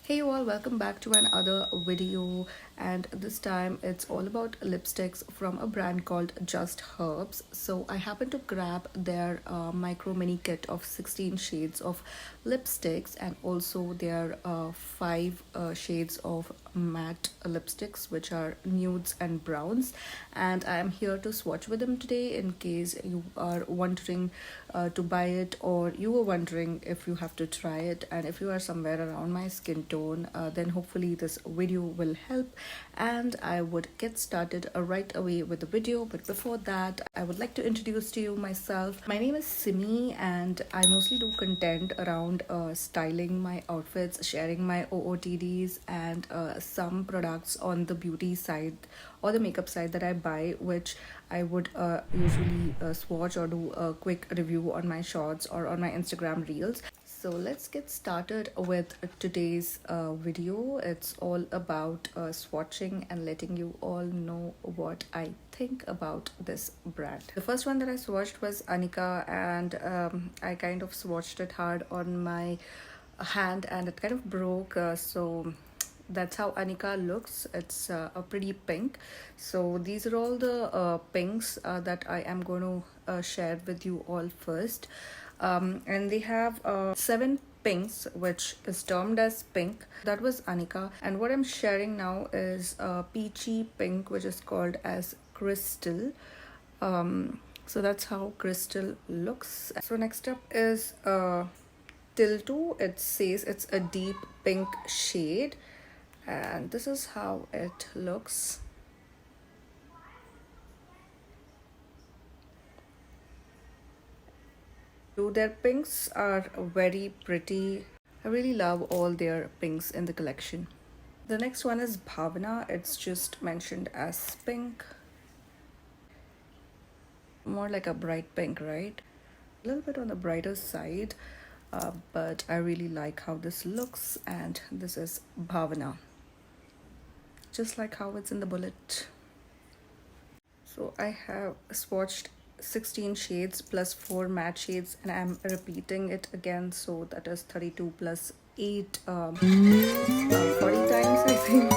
Hey you all, welcome back to another video, and this time it's all about lipsticks from a brand called Just Herbs. So I happened to grab their micro mini kit of 16 shades of lipsticks and also their 5 shades of matte lipsticks, which are nudes and browns, and I am here to swatch with them today in case you are wondering to buy it, or you were wondering if you have to try it, and if you are somewhere around my skin tone, then hopefully this video will help and I would get started right away with the video. But before that, I would like to introduce to you myself. My name is Simi and I mostly do content around styling my outfits, sharing my OOTDs, and some products on the beauty side or the makeup side that I buy, which I would usually swatch or do a quick review on my shorts or on my Instagram reels. So let's get started with today's video. It's all about swatching and letting you all know what I think about this brand. The first one that I swatched was Anika, and I kind of swatched it hard on my hand and it kind of broke. So that's how Anika looks. It's a pretty pink. So these are all the pinks that I am going to share with you all first. And they have 7 pinks, which is termed as pink. That was Anika, and what I'm sharing now is peachy pink, which is called as Crystal. So that's how Crystal looks. So next up is Tiltu. It says it's a deep pink shade, and this is how it looks. Their pinks are very pretty. I really love all their pinks in the collection. The next one is Bhavana. It's just mentioned as pink. More like a bright pink, right? A little bit on the brighter side, but I really like how this looks, and this is Bhavana. Just like how it's in the bullet. So I have swatched 16 shades plus 4 matte shades, and I'm repeating it again, so that is 32 plus 8 40 times, I think.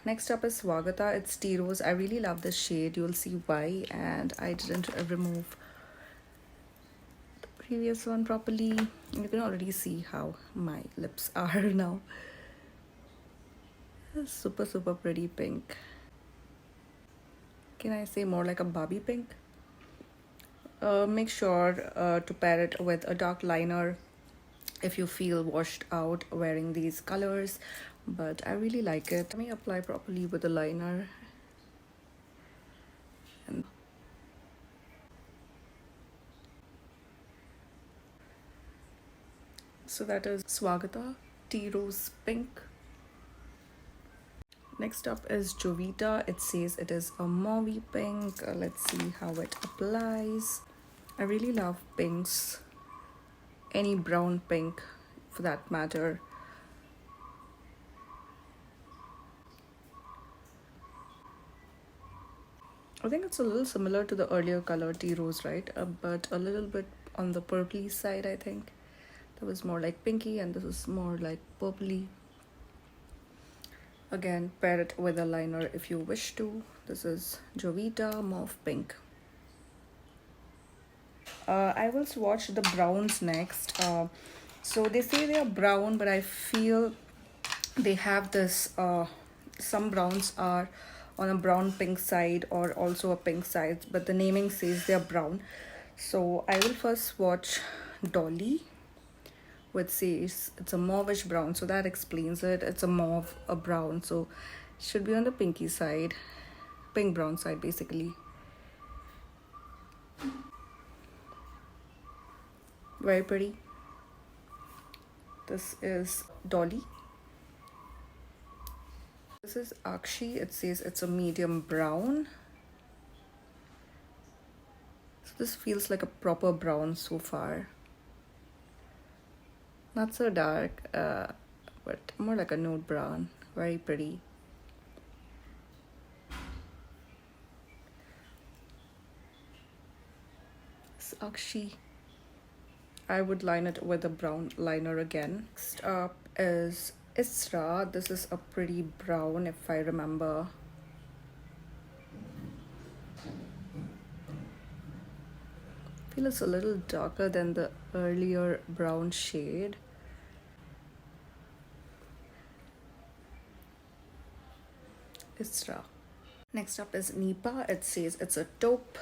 Next up is Swagata. It's tea rose. I really love this shade, you'll see why, and I didn't remove the previous one properly. You can already see how my lips are now. Super pretty pink. Can I say more like a Barbie pink? Make sure to pair it with a dark liner if you feel washed out wearing these colors, but I really like it. Let me apply properly with the liner. And so that is Swagata Tea Rose Pink. Next up is Jovita. It says it is a mauvey pink. Let's see how it applies. I really love pinks, any brown pink for that matter. I think it's a little similar to the earlier color Tea Rose, right? But a little bit on the purpley side, I think. That was more like pinky, and this is more like purpley. Again, pair it with a liner if you wish to. This is Jovita Mauve Pink. I will swatch the browns next. So they say they are brown, but I feel they have this, some browns are on a brown pink side or also a pink side, but the naming says they are brown. So I will first swatch Dolly, which says it's a mauvish brown, so that explains it. It's a mauve, a brown, so it should be on the pinky side, pink brown side basically. Very pretty. This is Dolly. This is Akshi. It says it's a medium brown. So this feels like a proper brown so far. Not so dark, but more like a nude brown. Very pretty. This Akshi. I would line it with a brown liner again. Next up is Isra, this is a pretty brown if I remember. I feel it's a little darker than the earlier brown shade. Isra. Next up is Nipa. It says it's a taupe.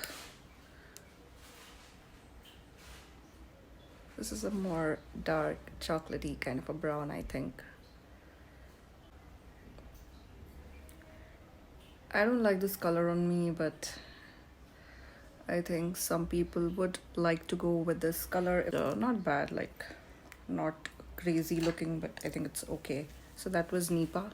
This is a more dark chocolatey kind of a brown, I think. I don't like this color on me, but I think some people would like to go with this color. Not bad, like not crazy looking, but I think it's okay. So that was Nipa.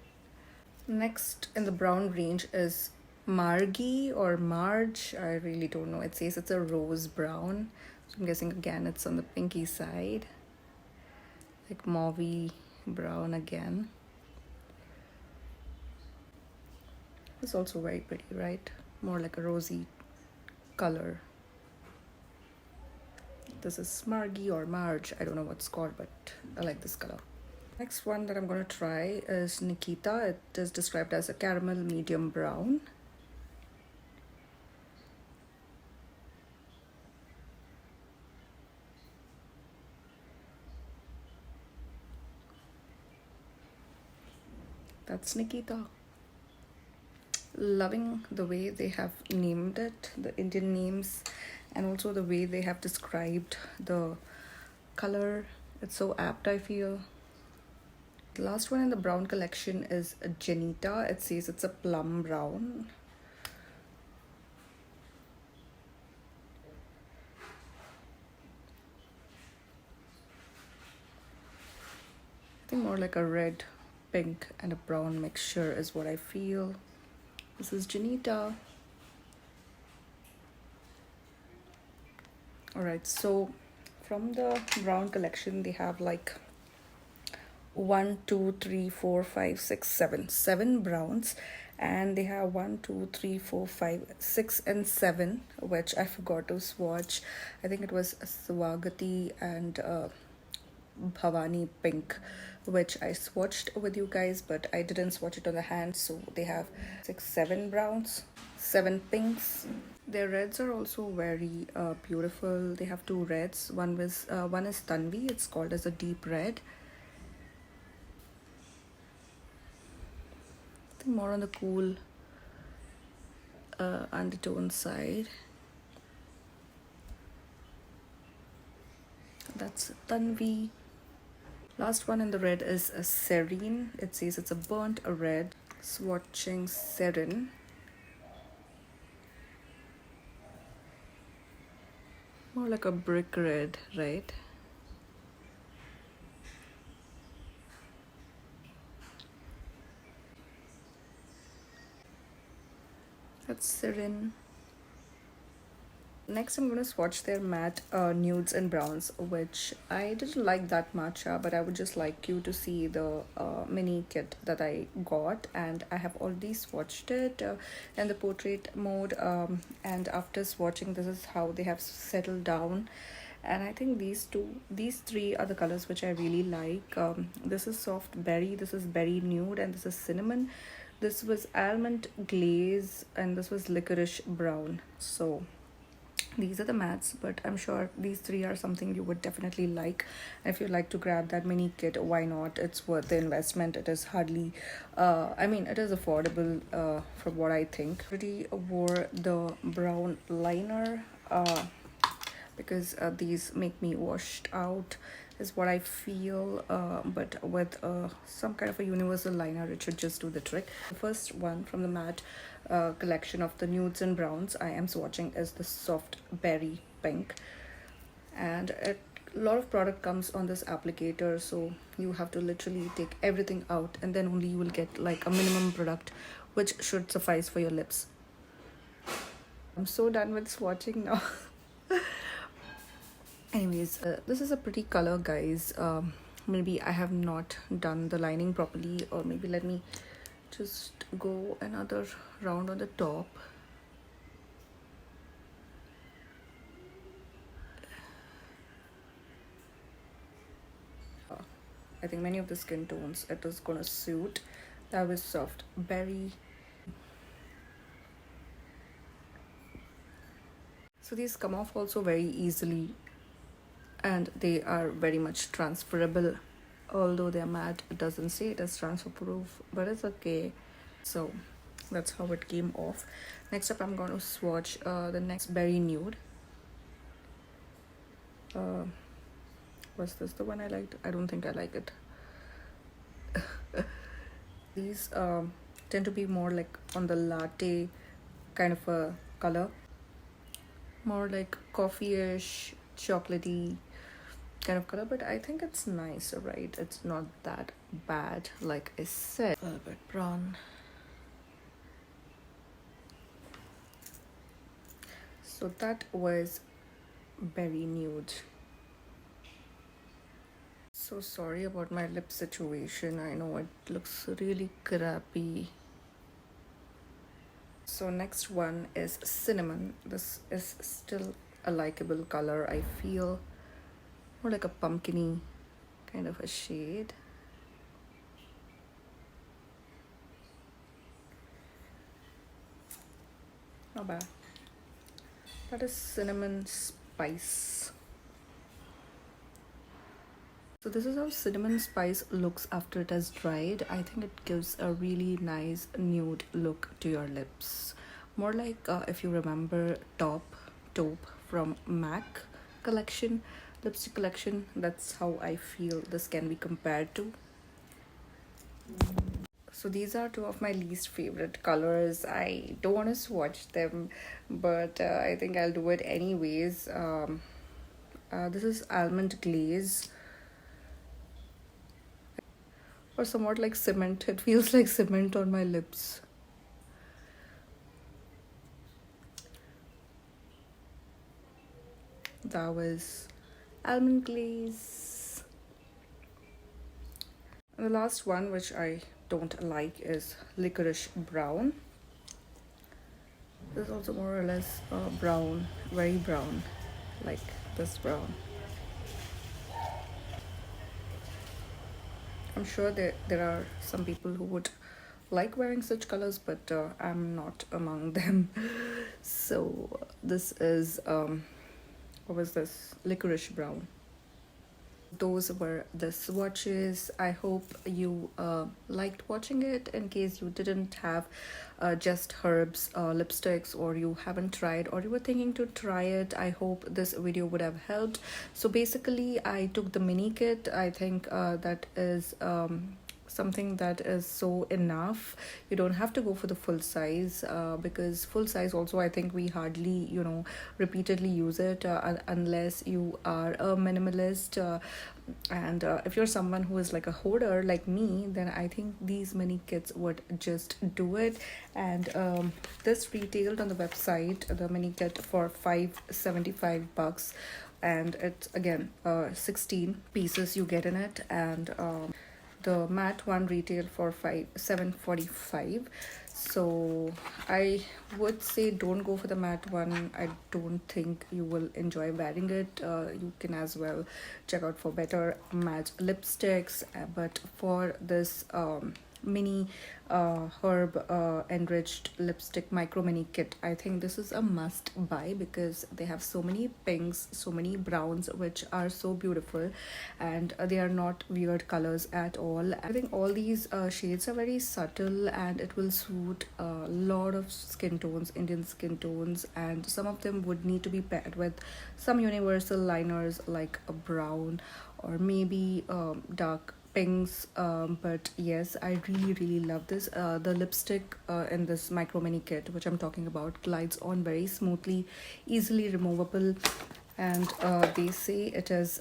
Next in the brown range is Margie or Marge. I really don't know. It says it's a rose brown. So I'm guessing again it's on the pinky side. Like mauvey brown again. It's also very pretty, right? More like a rosy color. This is Margie or Marge. I don't know what's called, but I like this color. Next one that I'm going to try is Nikita. It is described as a caramel medium brown. That's Nikita. Loving the way they have named it, the Indian names, and also the way they have described the color. It's so apt, I feel. The last one in the brown collection is Janita. It says it's a plum brown. I think more like a red, pink, and a brown mixture is what I feel. This is Janita. Alright, so from the brown collection, they have like 1, 2, 3, 4, 5, 6, 7 browns, and they have 1, 2, 3, 4, 5, 6, and 7, which I forgot to swatch. I think it was Swagati and Bhavani pink, which I swatched with you guys, but I didn't swatch it on the hand. So they have 6, 7 browns, 7 pinks. Their reds are also very beautiful. They have 2 reds. One is Tanvi. It's called as a deep red. I think more on the cool undertone side. That's Tanvi. Last one in the red is a Serene. It says it's a burnt red. Swatching Serene. More like a brick red, right? That's Serene. Next, I'm going to swatch their matte nudes and browns, which I didn't like that much, but I would just like you to see the mini kit that I got, and I have already swatched it in the portrait mode, and after swatching, this is how they have settled down. And I think these three are the colors which I really like. This is soft berry, this is berry nude, and this is cinnamon. This was almond glaze, and this was licorice brown. So these are the mattes, but I'm sure these three are something you would definitely like. If you like to grab that mini kit, why not? It's worth the investment. It is hardly it is affordable from what I think. Already wore the brown liner because these make me washed out is what I feel, but with some kind of a universal liner, it should just do the trick. The first one from the matte collection of the nudes and browns I am swatching is the soft berry pink, and a lot of product comes on this applicator, so you have to literally take everything out, and then only you will get like a minimum product which should suffice for your lips. I'm so done with swatching now. Anyways, this is a pretty color, guys. Maybe I have not done the lining properly, or maybe let me just go another round on the top. I think many of the skin tones it is gonna suit. That was soft berry. So these come off also very easily, and they are very much transferable. Although they're matte, it doesn't say it is transfer proof, but it's okay. So that's how it came off. Next up, I'm going to swatch the next berry nude. Was this the one I liked? I don't think I like it. These tend to be more like on the latte kind of a color, more like coffee-ish, chocolatey kind of color, but I think it's nice, right? It's not that bad, like I said. A little bit brown. So that was berry nude. So sorry about my lip situation. I know it looks really crappy. So next one is cinnamon. This is still a likable color, I feel. More like a pumpkin-y kind of a shade. Not bad. That is cinnamon spice. So this is how cinnamon spice looks after it has dried. I think it gives a really nice nude look to your lips. More like if you remember Taupe from MAC collection, lipstick collection, that's how I feel this can be compared to. So these are two of my least favorite colors. I don't want to swatch them, but I think I'll do it anyways. This is almond glaze, or somewhat like cement. It feels like cement on my lips. That was almond glaze. And the last one, which I don't like, is licorice brown. This is also more or less brown, very brown, like this brown. I'm sure there are some people who would like wearing such colors, but I'm not among them. So this is what was this? Licorice brown. Those were the swatches. I hope you liked watching it. In case you didn't have Just Herbs lipsticks, or you haven't tried, or you were thinking to try it, I hope this video would have helped. So basically I took the mini kit. I think that is something that is so enough. You don't have to go for the full size, because full size also, I think we hardly repeatedly use it unless you are a minimalist, and if you're someone who is like a hoarder like me, then I think these mini kits would just do it. And this retailed on the website, the mini kit, for $575, and it's again 16 pieces you get in it. And the matte one retail for $745. So I would say don't go for the matte one. I don't think you will enjoy wearing it. You can as well check out for better matte lipsticks, but for this mini herb enriched lipstick micro mini kit, I think this is a must buy, because they have so many pinks, so many browns, which are so beautiful, and they are not weird colors at all. I think all these shades are very subtle, and it will suit a lot of skin tones, Indian skin tones, and some of them would need to be paired with some universal liners like a brown, or maybe dark pinks. But yes, I really love this. The lipstick in this micro mini kit, which I'm talking about, glides on very smoothly, easily removable, and they say it is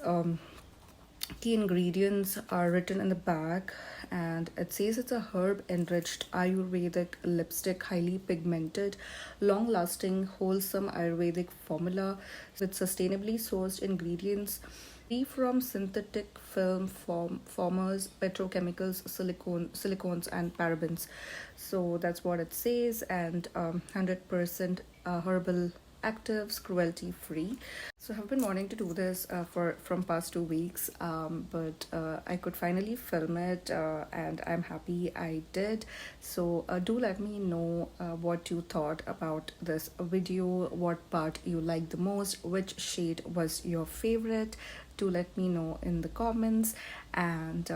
key ingredients are written in the back, and it says it's a herb enriched Ayurvedic lipstick, highly pigmented, long lasting, wholesome Ayurvedic formula with sustainably sourced ingredients, free from synthetic film formers, petrochemicals, silicones, and parabens. So that's what it says, and 100% herbal actives, cruelty free. So I've been wanting to do this for from past 2 weeks, but I could finally film it, and I'm happy I did. So do let me know what you thought about this video, what part you liked the most, which shade was your favorite. Do let me know in the comments, and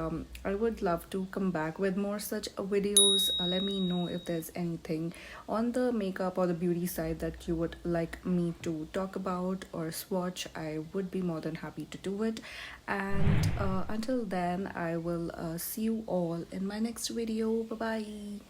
I would love to come back with more such videos. Let me know if there's anything on the makeup or the beauty side that you would like me to talk about or swatch. I would be more than happy to do it. And until then, I will see you all in my next video. Bye bye.